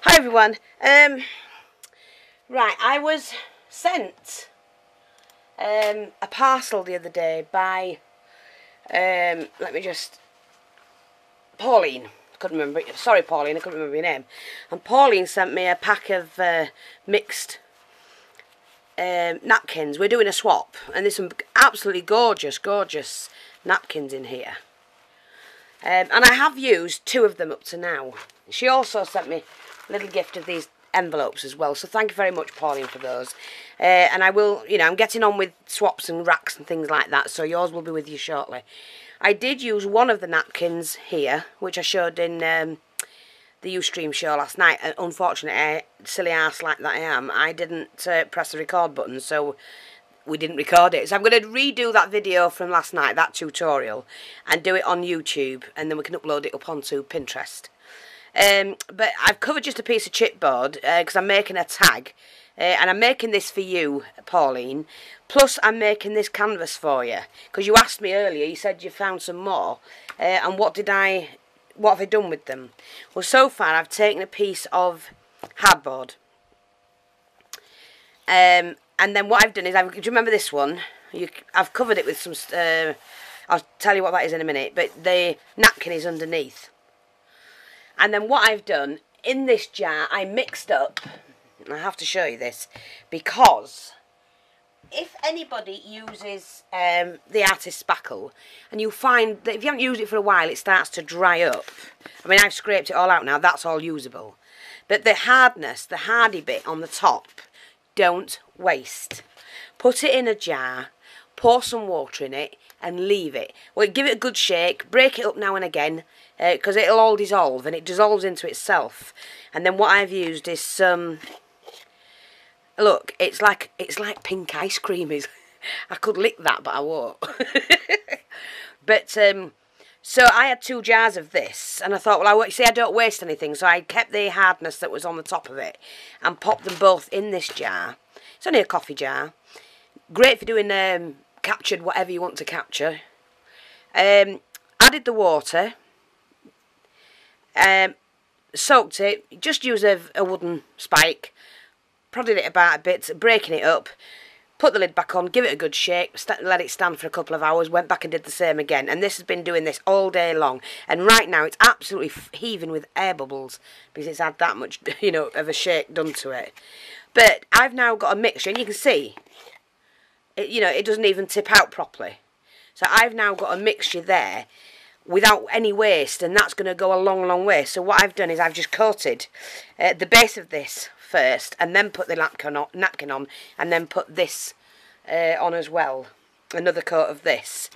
Hi everyone. Right, I was sent a parcel the other day by Pauline. Couldn't remember it. Sorry, Pauline, I couldn't remember your name. And Pauline sent me a pack of mixed napkins. We're doing a swap, and there's some absolutely gorgeous napkins in here. And I have used 2 of them up to now. She also sent me a little gift of these envelopes as well, so thank you very much, Pauline, for those. And I will, I'm getting on with swaps and racks and things like that, so yours will be with you shortly. I did use one of the napkins here, which I showed in the Ustream show last night, and unfortunately, silly ass like that I am, I didn't press the record button, so we didn't record it. So I'm going to redo that video from last night, that tutorial, and do it on YouTube, and then we can upload it up onto Pinterest. But I've covered just a piece of chipboard because I'm making a tag, and I'm making this for you, Pauline. Plus, I'm making this canvas for you because you asked me earlier. You said you found some more, and what have I done with them? Well, so far I've taken a piece of cardboard, and then what I've done is do you remember this one? I've covered it with some. I'll tell you what that is in a minute. But the napkin is underneath. And then what I've done, in this jar, I mixed up, and I have to show you this, because if anybody uses the artist spackle, and you find that if you haven't used it for a while, it starts to dry up. I mean, I've scraped it all out now, that's all usable. But the hardness, the hardy bit on the top, don't waste. Put it in a jar, pour some water in it, and leave it. Well, give it a good shake, break it up now and again, because it'll all dissolve, and it dissolves into itself. And then what I've used is some. Look, it's like pink ice cream. I could lick that, but I won't. But so I had 2 jars of this, and I thought, well, I don't waste anything, so I kept the hardness that was on the top of it, and popped them both in this jar. It's only a coffee jar. Great for doing captured whatever you want to capture. Added the water. Soaked it, just use a wooden spike, prodded it about a bit, breaking it up, put the lid back on, give it a good shake, let it stand for a couple of hours, went back and did the same again, and this has been doing this all day long, and right now it's absolutely heaving with air bubbles, because it's had that much, of a shake done to it. But I've now got a mixture, and you can see, it doesn't even tip out properly. So I've now got a mixture there, without any waste, and that's going to go a long way. So what I've done is I've just coated the base of this first, and then put the napkin on, and then put this on as well, another coat of this.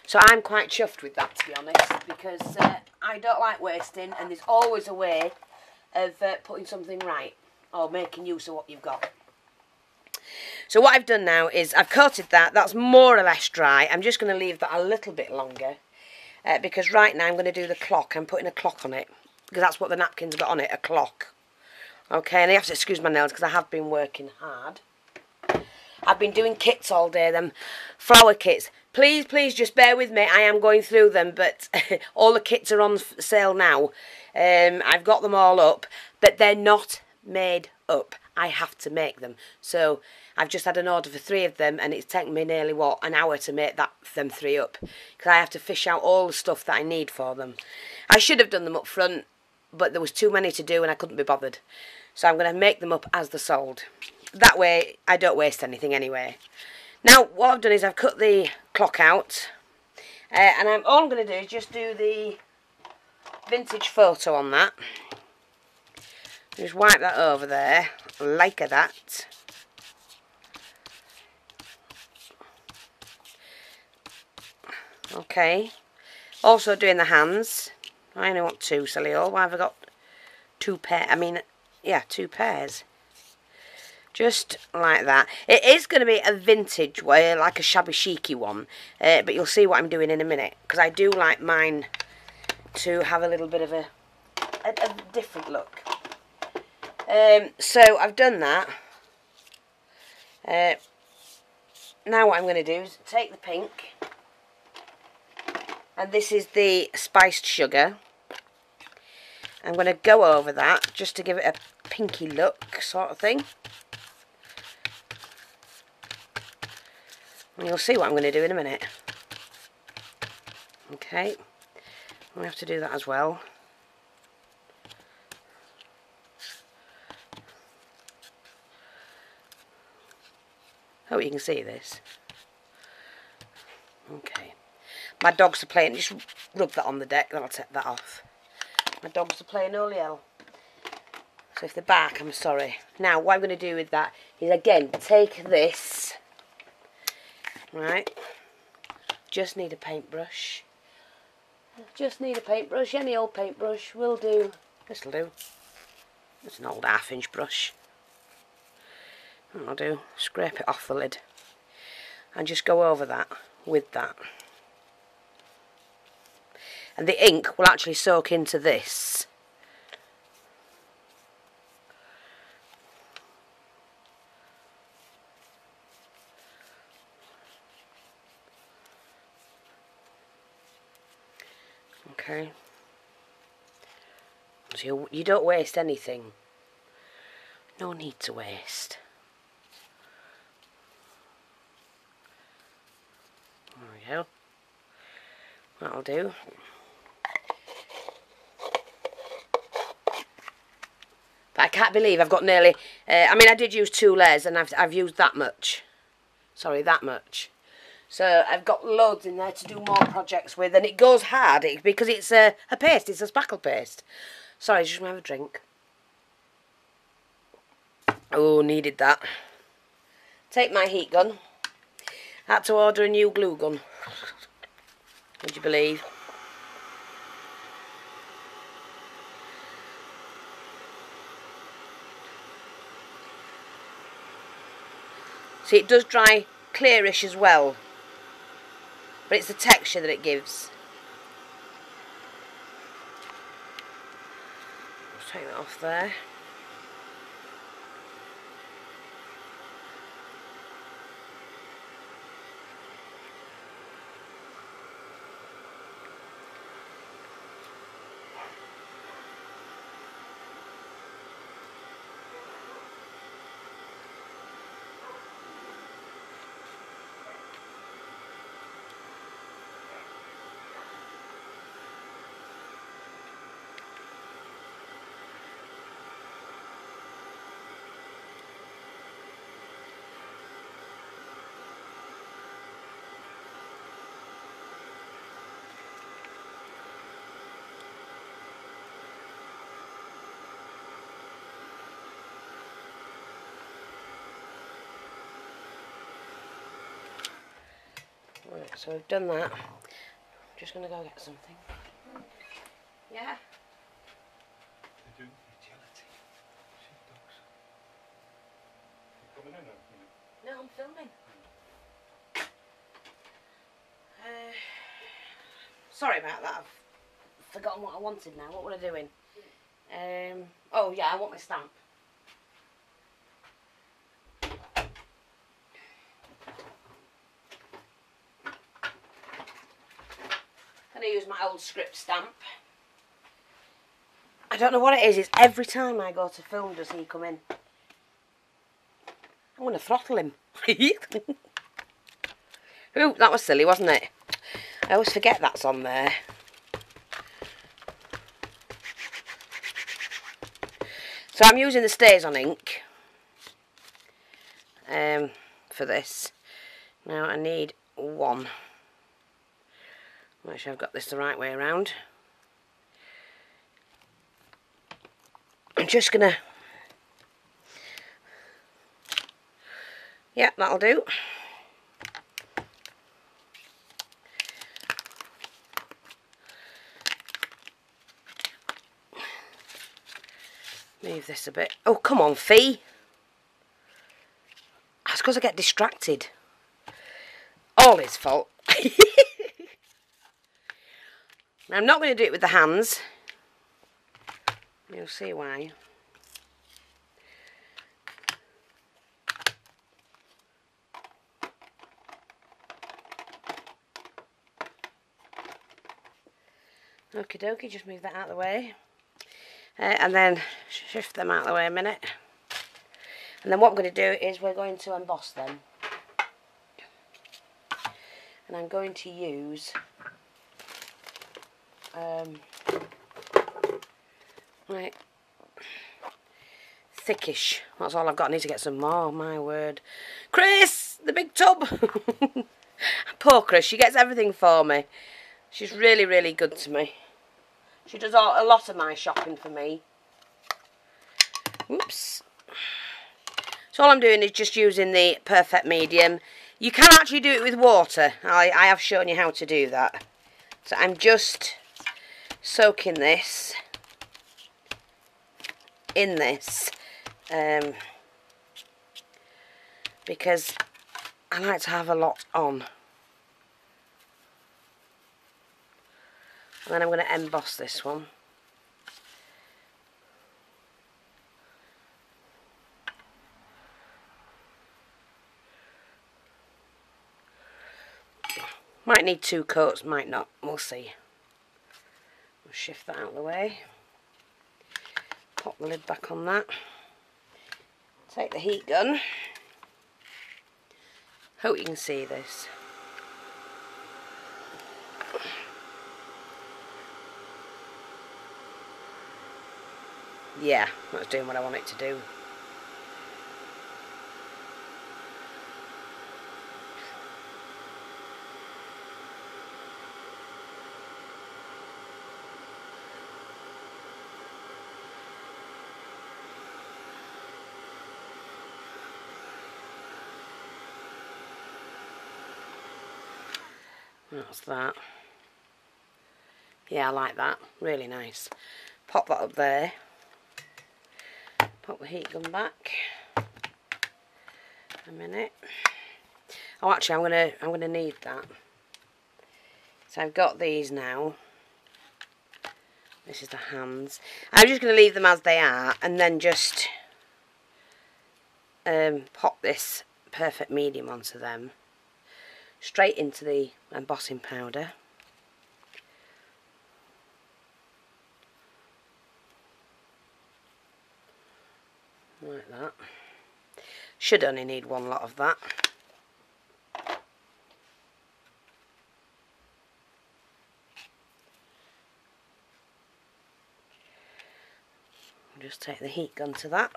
So I'm quite chuffed with that, to be honest, because I don't like wasting, and there's always a way of putting something right, or making use of what you've got. So what I've done now is I've coated that. That's more or less dry. I'm just going to leave that a little bit longer. Because right now I'm going to do the clock. I'm putting a clock on it, because that's what the napkin's got on it, a clock. Okay, and you have to excuse my nails because I have been working hard. I've been doing kits all day, them flower kits. Please just bear with me, I am going through them, but all the kits are on sale now. I've got them all up, but they're not made up. I have to make them. So I've just had an order for 3 of them, and it's taken me nearly, an hour to make them 3 up. Because I have to fish out all the stuff that I need for them. I should have done them up front, but there was too many to do and I couldn't be bothered. So I'm going to make them up as they're sold. That way I don't waste anything anyway. Now what I've done is I've cut the clock out. And all I'm going to do is just do the vintage photo on that. Just wipe that over there, like that. Okay. Also doing the hands. I only want 2, silly old. Why have I got 2 pairs? I mean, yeah, 2 pairs. Just like that. It is going to be a vintage way, like a shabby chicy one. But you'll see what I'm doing in a minute. Because I do like mine to have a little bit of a different look. So I've done that. Now what I'm going to do is take the pink, and this is the spiced sugar, I'm going to go over that just to give it a pinky look sort of thing. And you'll see what I'm going to do in a minute. Okay, I'm going to have to do that as well. Hope you can see this. Okay. My dogs are playing. Just rub that on the deck, then I'll take that off. My dogs are playing Holy Hell. So if they bark, I'm sorry. Now, what I'm going to do with that is, again, take this. Right. Just need a paintbrush. Just need a paintbrush. Any old paintbrush will do. This'll do. It's an old half-inch brush. I'll do. Scrape it off the lid. And just go over that with that. And the ink will actually soak into this. Okay. So you don't waste anything. No need to waste. There we go. That'll do. But I can't believe I've got nearly... I mean, I did use 2 layers and I've used that much. Sorry, that much. So I've got loads in there to do more projects with. And it goes hard because it's a paste. It's a spackle paste. Sorry, just going to have a drink. Oh, needed that. Take my heat gun. Had to order a new glue gun. Would you believe? See, it does dry clearish as well. But it's the texture that it gives. Just take that off there. Right, so we've done that. I'm just going to go get something. Yeah? They're doing agility. Sheepdogs. You coming in or? No, I'm filming. Sorry about that. I've forgotten what I wanted now. What were I doing? Oh yeah, I want my stamp. I'm going to use my old script stamp. I don't know what it is. It's every time I go to film does he come in. I'm going to throttle him. Ooh, that was silly, wasn't it? I always forget that's on there. So I'm using the Stays On ink for this. Now I need 1. Make sure I've got this the right way around. I'm just gonna... Yeah, that'll do. Move this a bit. Oh, come on, Fee. That's because I get distracted. All his fault. Now, I'm not going to do it with the hands. You'll see why. Okie dokie, just move that out of the way. And then shift them out of the way a minute. And then what I'm going to do is we're going to emboss them. And I'm going to use right, thickish. That's all I've got. I need to get some more, my word. Chris, the big tub. Poor Chris, she gets everything for me. She's really, really good to me. She does a lot of my shopping for me. Whoops. So all I'm doing is just using the perfect medium. You can actually do it with water. I have shown you how to do that. So I'm just soaking this in this because I like to have a lot on. And then I'm going to emboss this one. Might need 2 coats, might not. We'll see. We'll shift that out of the way. Pop the lid back on that. Take the heat gun. Hope you can see this. Yeah, that's doing what I want it to do. That's that. Yeah, I like that. Really nice. Pop that up there. Pop the heat gun back. A minute. Oh, actually, I'm gonna need that. So I've got these now. This is the hands. I'm just gonna leave them as they are, and then just pop this perfect medium onto them. Straight into the embossing powder. Like that. Should only need 1 lot of that. Just take the heat gun to that.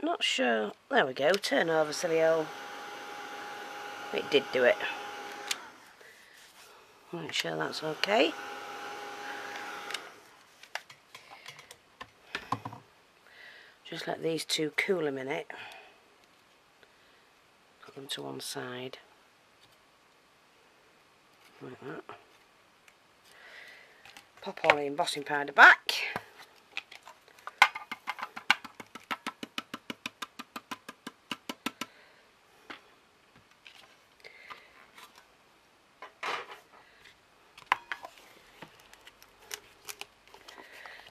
I'm not sure. There we go. Turn over, silly old. It did do it. Make sure that's okay. Just let these 2 cool a minute. Put them to one side. Like that. Pop all the embossing powder back.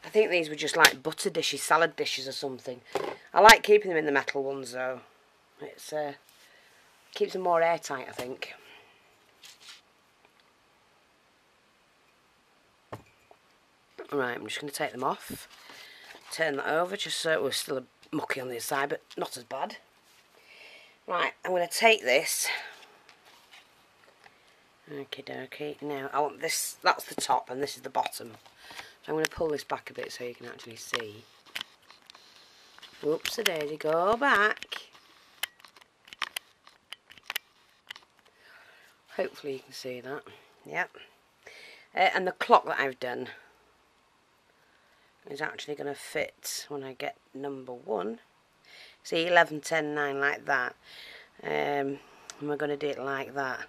I think these were just like butter dishes, salad dishes or something. I like keeping them in the metal ones though. It's keeps them more airtight, I think. Right, I'm just going to take them off. Turn that over just so it was still a mucky on the side, but not as bad. Right, I'm going to take this. Okie dokie. Now, I want this, that's the top and this is the bottom. So I'm going to pull this back a bit so you can actually see. Whoops, a daisy, go back. Hopefully you can see that. Yep. And the clock that I've done is actually going to fit when I get number 1. See, 11, 10, 9 like that. And we're going to do it like that.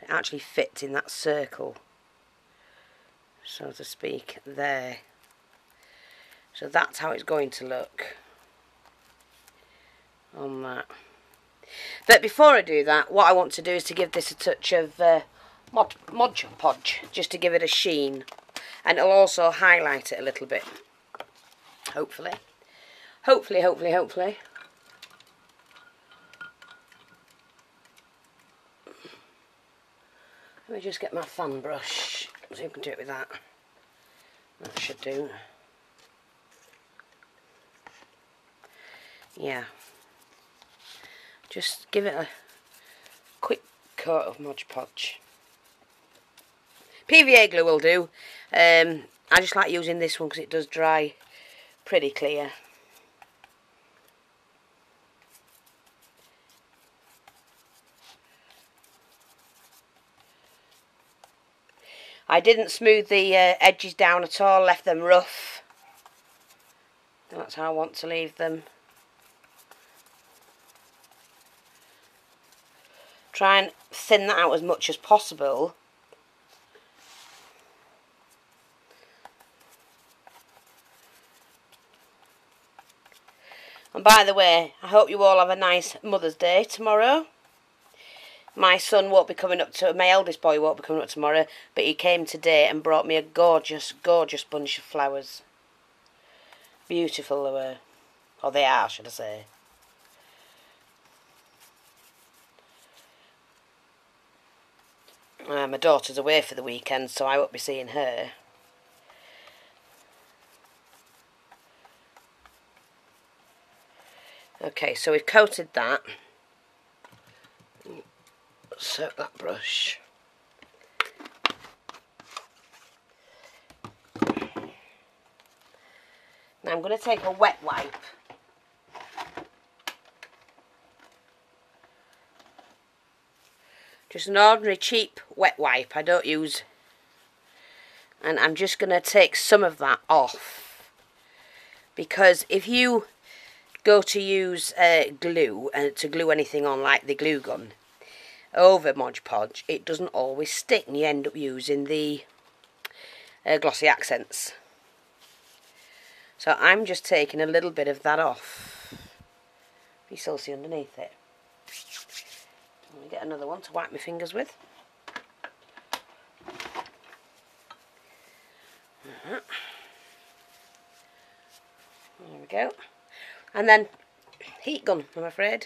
It actually fits in that circle, so to speak, there. So that's how it's going to look on that. But before I do that, what I want to do is to give this a touch of Mod Podge, just to give it a sheen. And it'll also highlight it a little bit. Hopefully. Hopefully, hopefully, hopefully. Let me just get my fan brush. So you can do it with that. That should do. Yeah. Just give it a quick coat of Mod Podge. PVA glue will do. I just like using this one because it does dry pretty clear. I didn't smooth the edges down at all, left them rough. That's how I want to leave them. Try and thin that out as much as possible. And by the way, I hope you all have a nice Mother's Day tomorrow. My son won't be coming up to, my eldest boy won't be coming up tomorrow, but he came today and brought me a gorgeous, gorgeous bunch of flowers. Beautiful they were. Or they are, should I say. My daughter's away for the weekend, so I won't be seeing her. Okay, so we've coated that. Soak that brush. Now I'm going to take a wet wipe. Just an ordinary cheap wet wipe. I don't use. And I'm just going to take some of that off. Because if you go to use glue, to glue anything on like the glue gun, over Mod Podge, it doesn't always stick and you end up using the glossy accents. So I'm just taking a little bit of that off. You still see underneath it. Let me get another one to wipe my fingers with. There we go. And then heat gun, I'm afraid.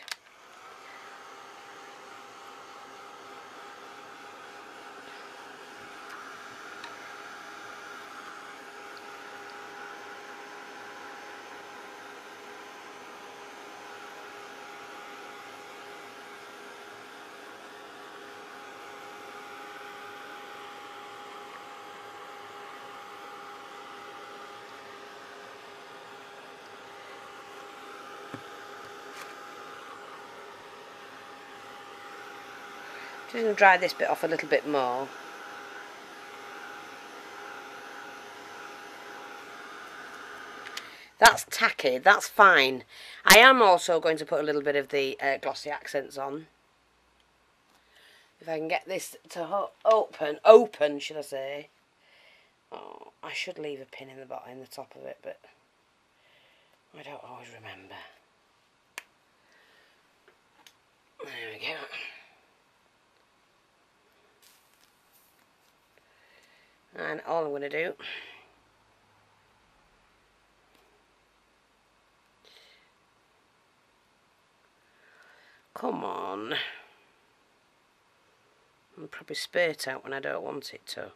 Just going to dry this bit off a little bit more. That's tacky, that's fine. I am also going to put a little bit of the glossy accents on. If I can get this to open should I say. Oh, I should leave a pin in the bottom, in the top of it, but I don't always remember. There we go. And all I'm going to do come on, and probably spurt out when I don't want it to.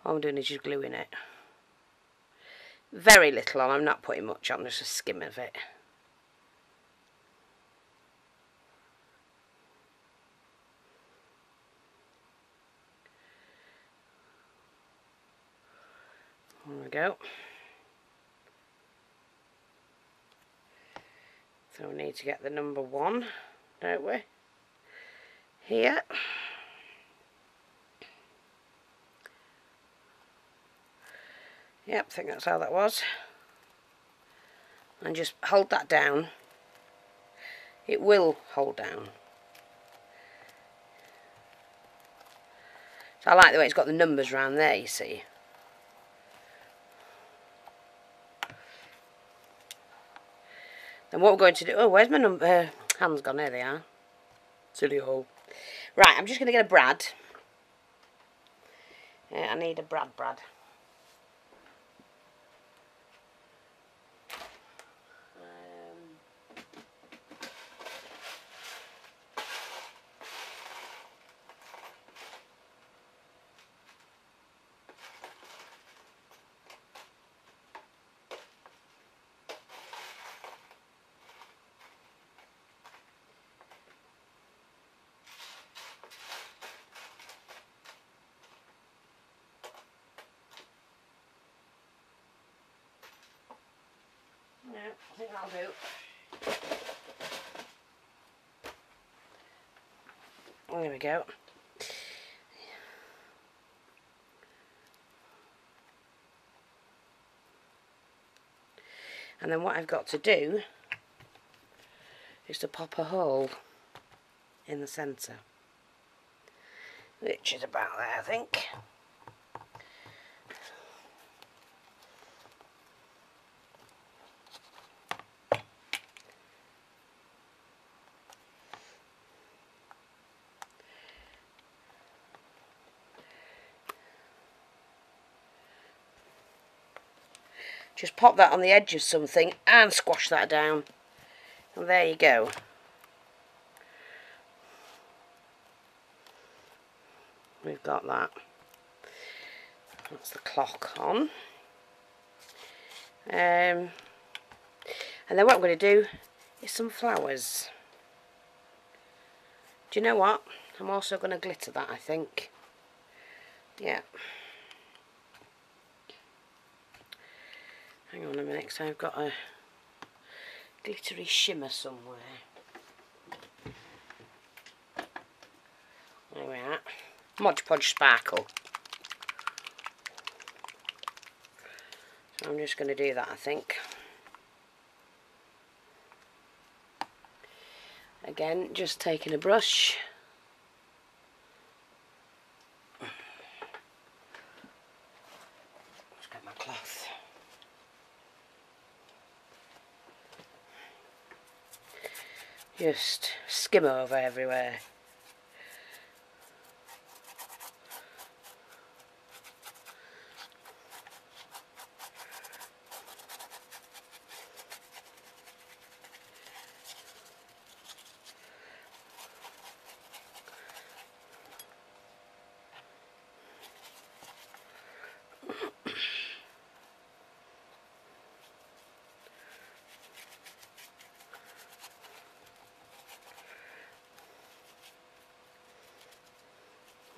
All I'm doing is just gluing it. Very little on, I'm not putting much on, just a skim of it. There we go. So we need to get the number 1, don't we? Here. Yep, I think that's how that was. And just hold that down. It will hold down. So I like the way it's got the numbers around there, you see. Then what we're going to do... Oh, where's my hands gone? There they are. Silly hole. Right, I'm just going to get a brad. I need a Brad. No, I think that'll do. There we go. And then what I've got to do is to pop a hole in the centre, which is about there, I think. Just pop that on the edge of something and squash that down. And there you go. We've got that. That's the clock on. And then what I'm going to do is some flowers. Do you know what? I'm also going to glitter that, I think. Yeah. Hang on a minute, so I've got a glittery shimmer somewhere. There we are. Mod Podge Sparkle. So I'm just going to do that, I think. Again, just taking a brush. Let's get my cloth. Just skim over everywhere.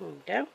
There we go.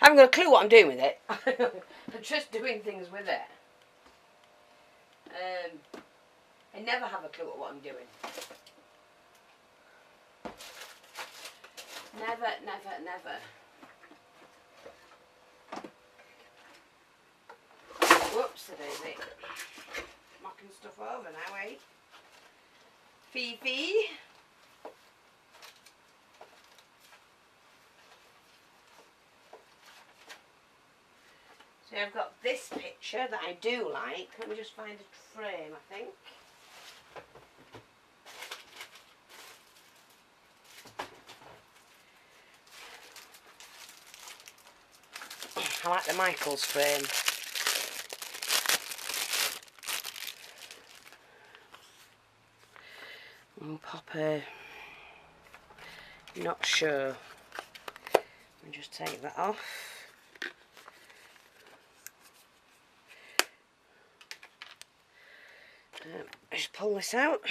I haven't got a clue what I'm doing with it. I'm just doing things with it. I never have a clue what I'm doing. Never. Whoops, a daisy. Knocking stuff over now, eh? Fifi. So I've got this picture that I do like. Let me just find a frame, I think. I like the Michael's frame. And pop a... Not sure. Let me just take that off. Just pull this out.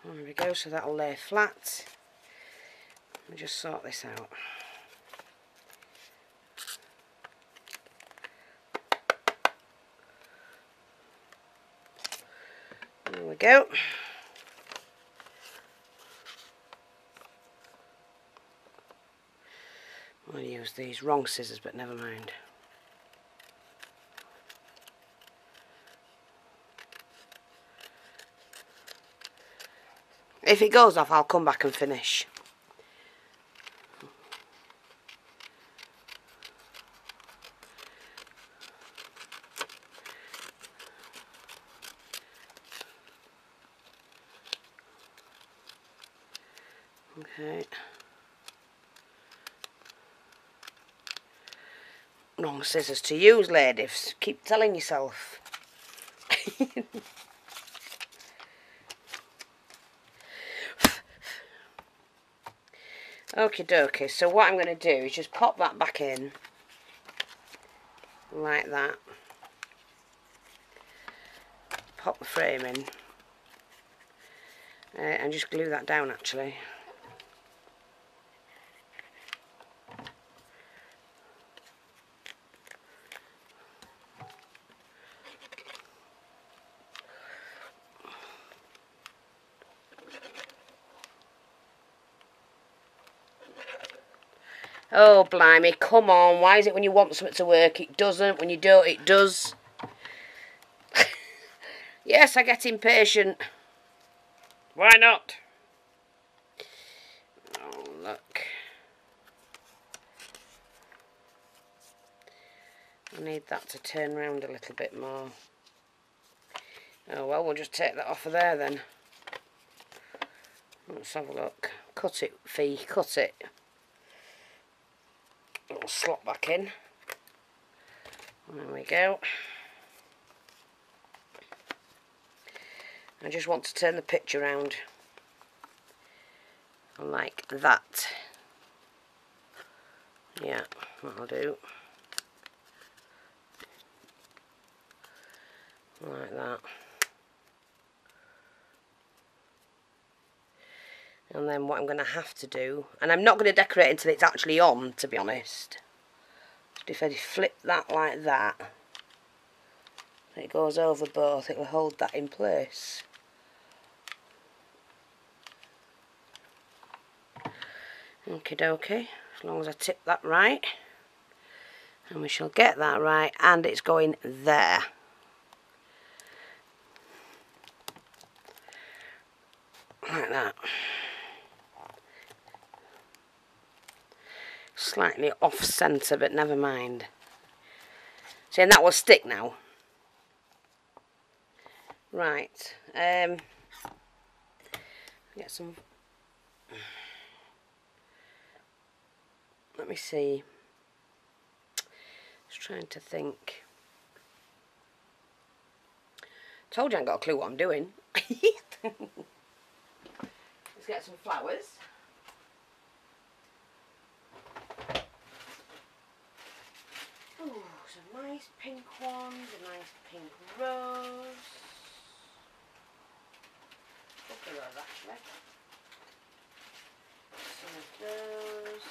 There we go, so that'll lay flat. Let me just sort this out. There we go. I'll use these wrong scissors, but never mind. If it goes off, I'll come back and finish. Okay. Wrong scissors to use, ladies. Keep telling yourself. Okie dokie, so what I'm going to do is just pop that back in like that. Pop the frame in and just glue that down actually. Oh, blimey, come on. Why is it when you want something to work, it doesn't? When you don't, it does. Yes, I get impatient. Why not? Oh, look. I need that to turn round a little bit more. Oh, well, we'll just take that off of there then. Let's have a look. Cut it, Fee, cut it. Little slot back in. There we go. I just want to turn the picture around like that. Yeah, that'll do. Like that. And then what I'm going to have to do, and I'm not going to decorate until it's actually on, to be honest. If I flip that like that, it goes over both, it will hold that in place. Okie dokie, as long as I tip that right. And we shall get that right, and it's going there. Like that. Slightly off centre, but never mind. See, and that will stick now. Right. Get some. Let me see. Just trying to think. Told you I ain't got a clue what I'm doing. Let's get some flowers. Ooh, some nice pink ones, a nice pink rose. Couple of those actually.